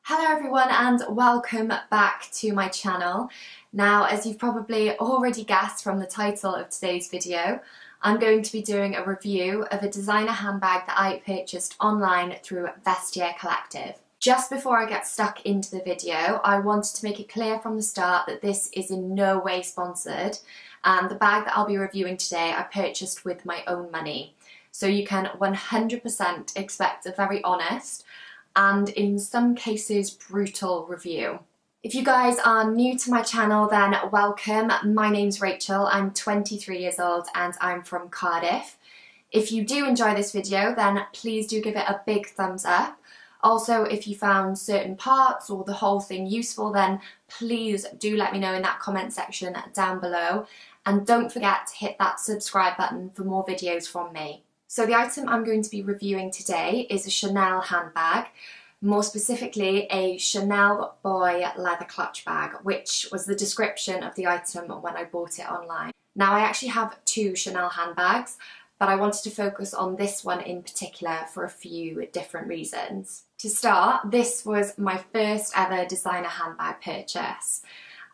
Hello everyone and welcome back to my channel. Now, as you've probably already guessed from the title of today's video, I'm going to be doing a review of a designer handbag that I purchased online through Vestiaire collective. Just before I get stuck into the video, I wanted to make it clear from the start that this is in no way sponsored, and the bag that I'll be reviewing today I purchased with my own money. So you can 100% expect a very honest and in some cases brutal review. If you guys are new to my channel, then welcome. My name's Rachel, I'm 23 years old and I'm from Cardiff. If you do enjoy this video, then please do give it a big thumbs up. Also, if you found certain parts or the whole thing useful, then please do let me know in that comment section down below. And don't forget to hit that subscribe button for more videos from me. So the item I'm going to be reviewing today is a Chanel handbag, more specifically a Chanel Boy leather clutch bag, which was the description of the item when I bought it online. Now, I actually have two Chanel handbags, but I wanted to focus on this one in particular for a few different reasons. To start, this was my first ever designer handbag purchase.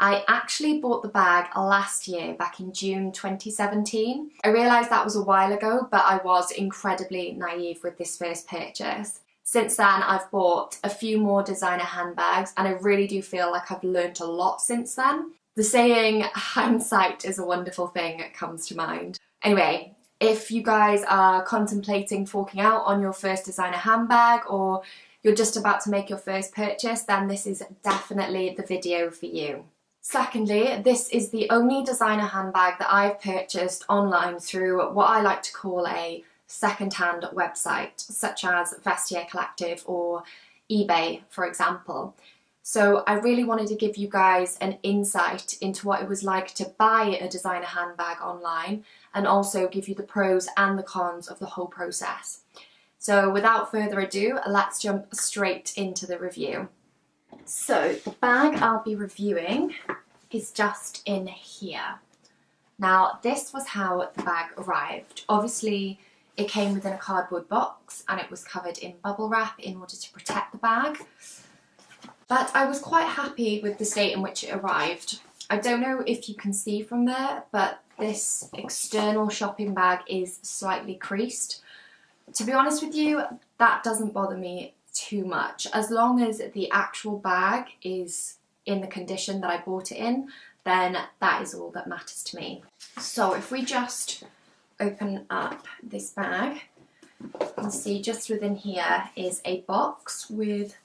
I actually bought the bag last year, back in June 2017. I realised that was a while ago, but I was incredibly naive with this first purchase. Since then, I've bought a few more designer handbags, and I really do feel like I've learnt a lot since then. The saying, hindsight is a wonderful thing, comes to mind. Anyway, if you guys are contemplating forking out on your first designer handbag, or you're just about to make your first purchase, then this is definitely the video for you. Secondly, this is the only designer handbag that I've purchased online through what I like to call a second-hand website, such as Vestiaire Collective or eBay, for example. So I really wanted to give you guys an insight into what it was like to buy a designer handbag online, and also give you the pros and the cons of the whole process. So without further ado, let's jump straight into the review. So the bag I'll be reviewing is just in here. Now, this was how the bag arrived. Obviously, it came within a cardboard box and it was covered in bubble wrap in order to protect the bag. But I was quite happy with the state in which it arrived. I don't know if you can see from there, but this external shopping bag is slightly creased. To be honest with you, that doesn't bother me too much. As long as the actual bag is in the condition that I bought it in, then that is all that matters to me. So if we just open up this bag, you can see just within here is a box with,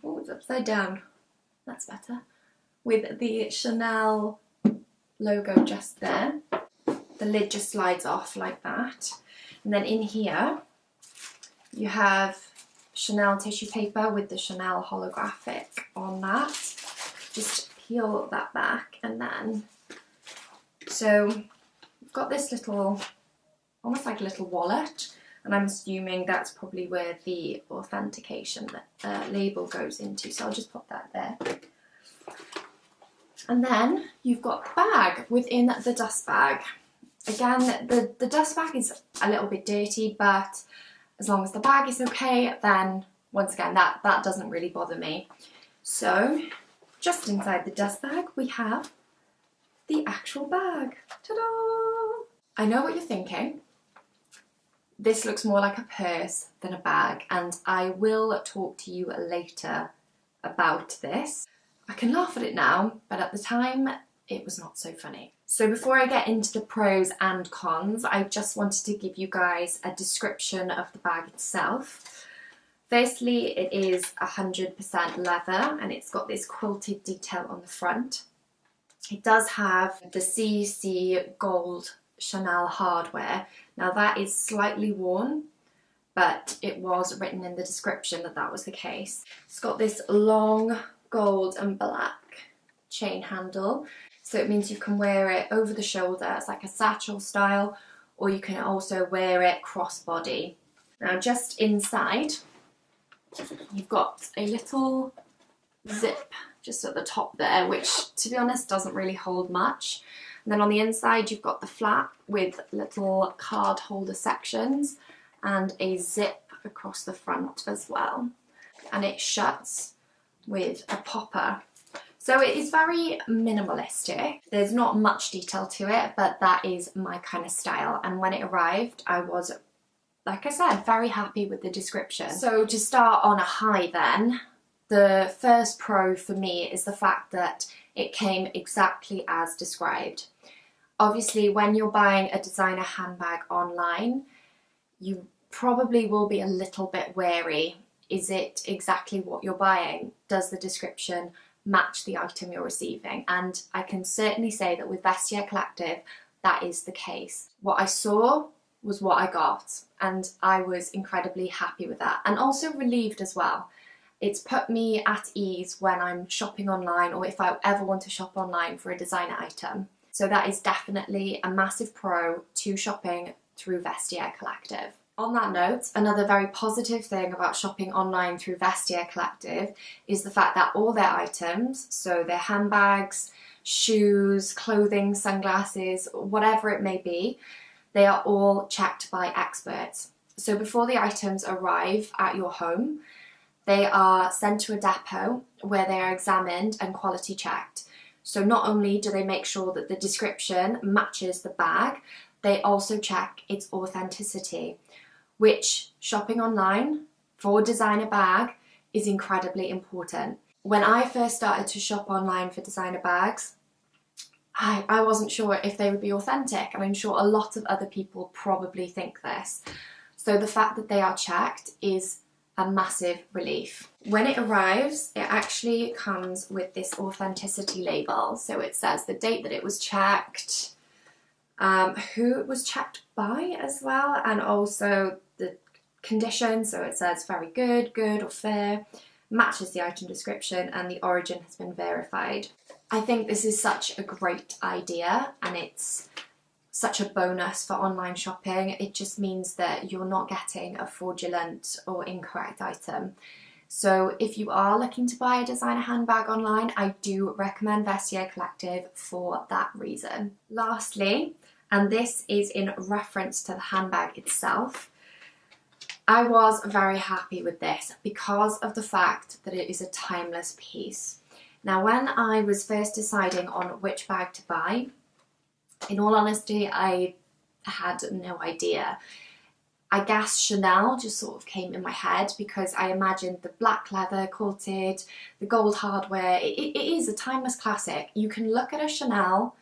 oh, it's upside down, that's better, with the Chanel logo just there. The lid just slides off like that. And then in here you have Chanel tissue paper with the Chanel holographic on that. Just peel that back, and then, so we've got this little, almost like a little wallet, and I'm assuming that's probably where the authentication label goes into, so I'll just pop that there. And then you've got the bag within the dust bag. Again, the dust bag is a little bit dirty, but as long as the bag is okay, then once again, that doesn't really bother me. So just inside the dust bag, we have the actual bag. Ta-da! I know what you're thinking. This looks more like a purse than a bag, and I will talk to you later about this. I can laugh at it now, but at the time, it was not so funny. So before I get into the pros and cons, I just wanted to give you guys a description of the bag itself. Firstly, it is 100% leather, and it's got this quilted detail on the front. It does have the CC gold Chanel hardware. Now that is slightly worn, but it was written in the description that that was the case. It's got this long gold and black chain handle. So it means you can wear it over the shoulder as like a satchel style, or you can also wear it crossbody. Now just inside, you've got a little zip just at the top there, which to be honest doesn't really hold much. And then on the inside you've got the flap with little card holder sections and a zip across the front as well. And it shuts with a popper. So it is very minimalistic. There's not much detail to it, but that is my kind of style. And when it arrived, I was, like I said, very happy with the description. So to start on a high then, the first pro for me is the fact that it came exactly as described. Obviously, when you're buying a designer handbag online, you probably will be a little bit wary. Is it exactly what you're buying? Does the description match the item you're receiving? And I can certainly say that with Vestiaire Collective, that is the case. What I saw was what I got, and I was incredibly happy with that, and also relieved as well. It's put me at ease when I'm shopping online, or if I ever want to shop online for a designer item. So that is definitely a massive pro to shopping through Vestiaire Collective. On that note, another very positive thing about shopping online through Vestiaire Collective is the fact that all their items, so their handbags, shoes, clothing, sunglasses, whatever it may be, they are all checked by experts. So before the items arrive at your home, they are sent to a depot where they are examined and quality checked. So not only do they make sure that the description matches the bag, they also check its authenticity, which shopping online for a designer bag is incredibly important. When I first started to shop online for designer bags, I wasn't sure if they would be authentic, and I'm sure a lot of other people probably think this. So the fact that they are checked is a massive relief. When it arrives, it actually comes with this authenticity label. So it says the date that it was checked, who it was checked by as well, and also the condition. So it says very good, good or fair, matches the item description, and the origin has been verified. I think this is such a great idea, and it's such a bonus for online shopping. It just means that you're not getting a fraudulent or incorrect item. So if you are looking to buy a designer handbag online, I do recommend Vestiaire Collective for that reason. Lastly, and this is in reference to the handbag itself, I was very happy with this because of the fact that it is a timeless piece. Now, when I was first deciding on which bag to buy, in all honesty, I had no idea. I guess Chanel just sort of came in my head because I imagined the black leather quilted, the gold hardware. It is a timeless classic. You can look at a Chanel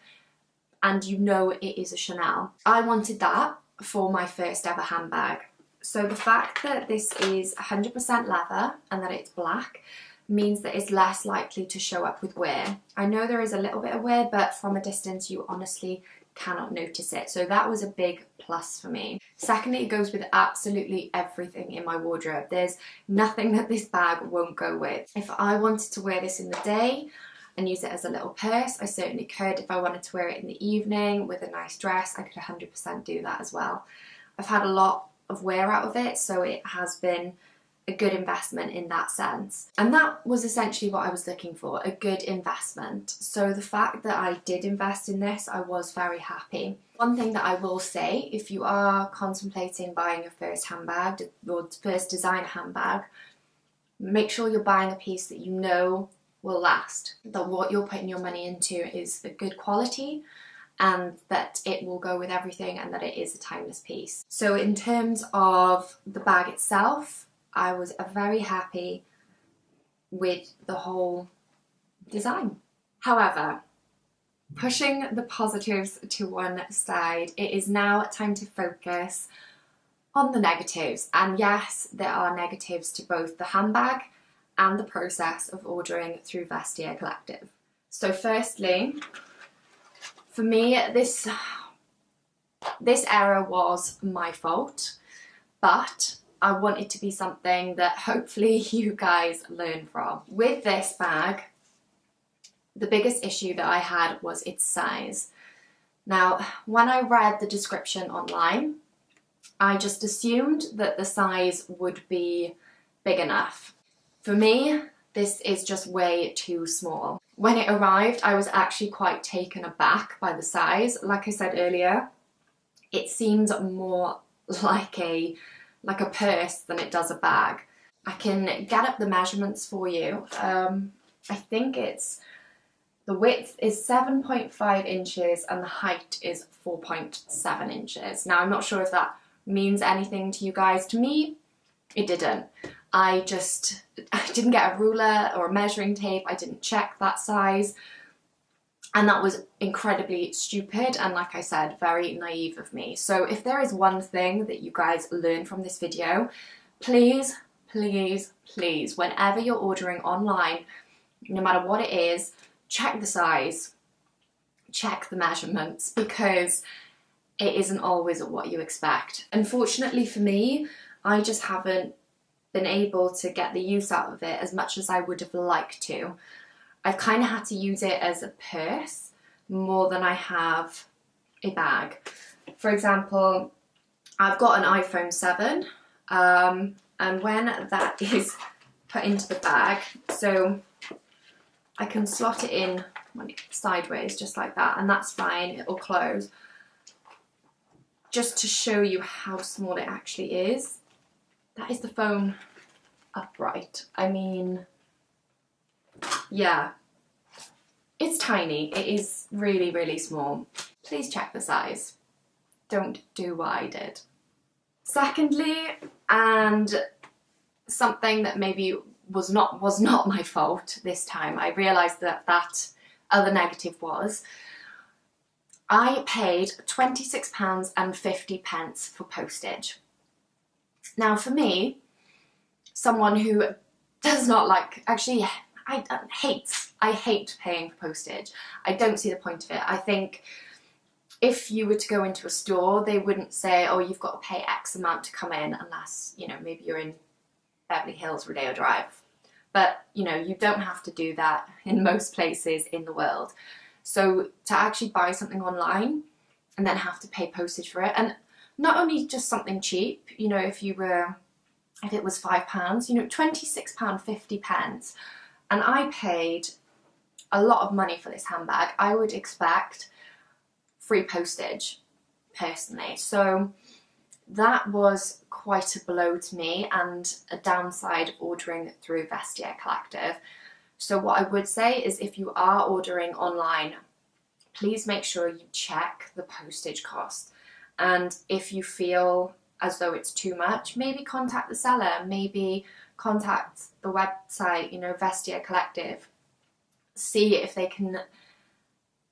and you know it is a Chanel. I wanted that for my first ever handbag. So the fact that this is 100% leather and that it's black means that it's less likely to show up with wear. I know there is a little bit of wear, but from a distance you honestly cannot notice it. So that was a big plus for me. Secondly, it goes with absolutely everything in my wardrobe. There's nothing that this bag won't go with. If I wanted to wear this in the day and use it as a little purse, I certainly could. If I wanted to wear it in the evening with a nice dress, I could 100% do that as well. I've had a lot of wear out of it, so it has been a good investment in that sense. And that was essentially what I was looking for, a good investment. So the fact that I did invest in this, I was very happy. One thing that I will say, if you are contemplating buying your first handbag, your first designer handbag, make sure you're buying a piece that you know will last, that what you're putting your money into is the good quality and that it will go with everything and that it is a timeless piece. So in terms of the bag itself, I was very happy with the whole design. However, pushing the positives to one side, it is now time to focus on the negatives. And yes, there are negatives to both the handbag and the process of ordering through Vestiaire Collective. So firstly, for me, this error was my fault, but I want it to be something that hopefully you guys learn from. With this bag, the biggest issue that I had was its size. Now, when I read the description online, I just assumed that the size would be big enough. For me, this is just way too small. When it arrived, I was actually quite taken aback by the size. Like I said earlier, it seemed more like a purse than it does a bag. I can get up the measurements for you. I think the width is 7.5 inches and the height is 4.7 inches. Now, I'm not sure if that means anything to you guys. To me, it didn't. I didn't get a ruler or a measuring tape. I didn't check that size. And that was incredibly stupid and, like I said, very naive of me. So if there is one thing that you guys learn from this video, please, please, please, whenever you're ordering online, no matter what it is, check the size, check the measurements, because it isn't always what you expect. Unfortunately for me, I just haven't been able to get the use out of it as much as I would have liked to. I've kind of had to use it as a purse more than I have a bag. For example, I've got an iPhone 7, and when that is put into the bag, so I can slot it in sideways just like that, and that's fine, it'll close. Just to show you how small it actually is, that is the phone upright. I mean, yeah, it's tiny. It is really, really small. Please check the size. Don't do what I did. Secondly, and something that maybe was not my fault this time, I realised that other negative was, I paid £26.50 for postage. Now for me, someone who does not like, actually I hate paying for postage. I don't see the point of it. I think if you were to go into a store, they wouldn't say, oh, you've got to pay X amount to come in, unless, you know, maybe you're in Beverly Hills, Rodeo Drive. But, you know, you don't have to do that in most places in the world. So to actually buy something online and then have to pay postage for it, and not only just something cheap, you know, if it was £5, you know, £26.50, and I paid a lot of money for this handbag, I would expect free postage, personally. So that was quite a blow to me and a downside of ordering through Vestiaire Collective. So what I would say is, if you are ordering online, please make sure you check the postage cost. And if you feel as though it's too much, maybe contact the seller, maybe contact the website, you know, Vestiaire Collective. See if they can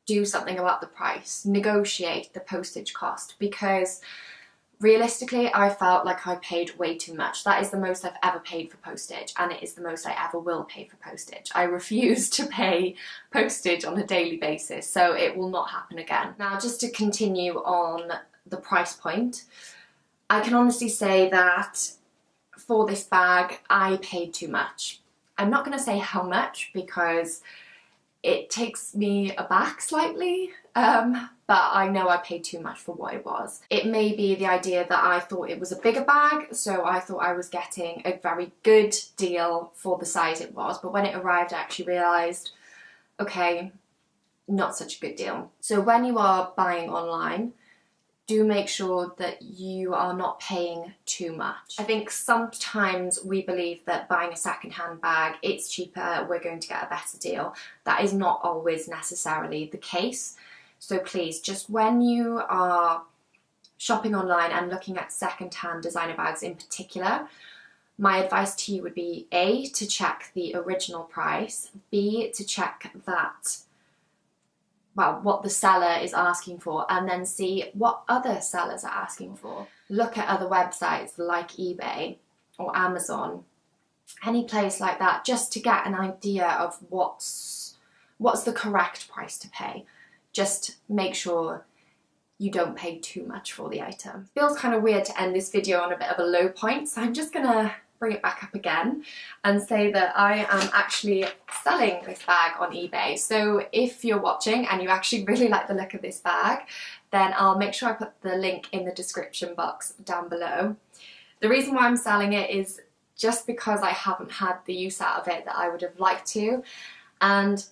do something about the price, negotiate the postage cost, because realistically, I felt like I paid way too much. That is the most I've ever paid for postage, and it is the most I ever will pay for postage. I refuse to pay postage on a daily basis, so it will not happen again. Now, just to continue on the price point, I can honestly say that for this bag, I paid too much. I'm not going to say how much because it takes me aback slightly, but I know I paid too much for what it was. It may be the idea that I thought it was a bigger bag, so I thought I was getting a very good deal for the size it was, but when it arrived I actually realised, okay, not such a good deal. So when you are buying online, do make sure that you are not paying too much. I think sometimes we believe that buying a second-hand bag, it's cheaper, we're going to get a better deal. That is not always necessarily the case. So please, just when you are shopping online and looking at second-hand designer bags in particular, my advice to you would be A, to check the original price, B, to check that, well, what the seller is asking for, and then see what other sellers are asking for. Look at other websites like eBay or Amazon, any place like that, just to get an idea of what's the correct price to pay. Just make sure you don't pay too much for the item. Feels kind of weird to end this video on a bit of a low point, so I'm just gonna bring it back up again and say that I am actually selling this bag on eBay. So if you're watching and you actually really like the look of this bag, then I'll make sure I put the link in the description box down below. The reason why I'm selling it is just because I haven't had the use out of it that I would have liked to, and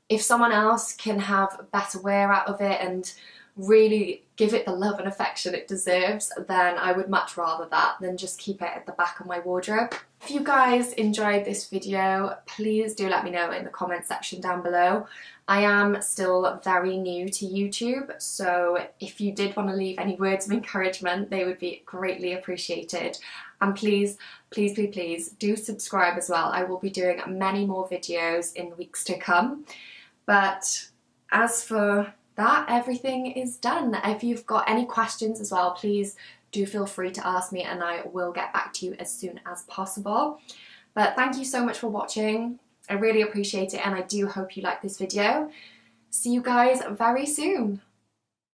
if someone else can have better wear out of it and really give it the love and affection it deserves, then I would much rather that than just keep it at the back of my wardrobe. If you guys enjoyed this video, please do let me know in the comment section down below. I am still very new to YouTube, so if you did want to leave any words of encouragement, they would be greatly appreciated. And please, please, please, please do subscribe as well. I will be doing many more videos in weeks to come. But as for that, everything is done. If you've got any questions as well, please do feel free to ask me and I will get back to you as soon as possible. But thank you so much for watching. I really appreciate it and I do hope you like this video. See you guys very soon.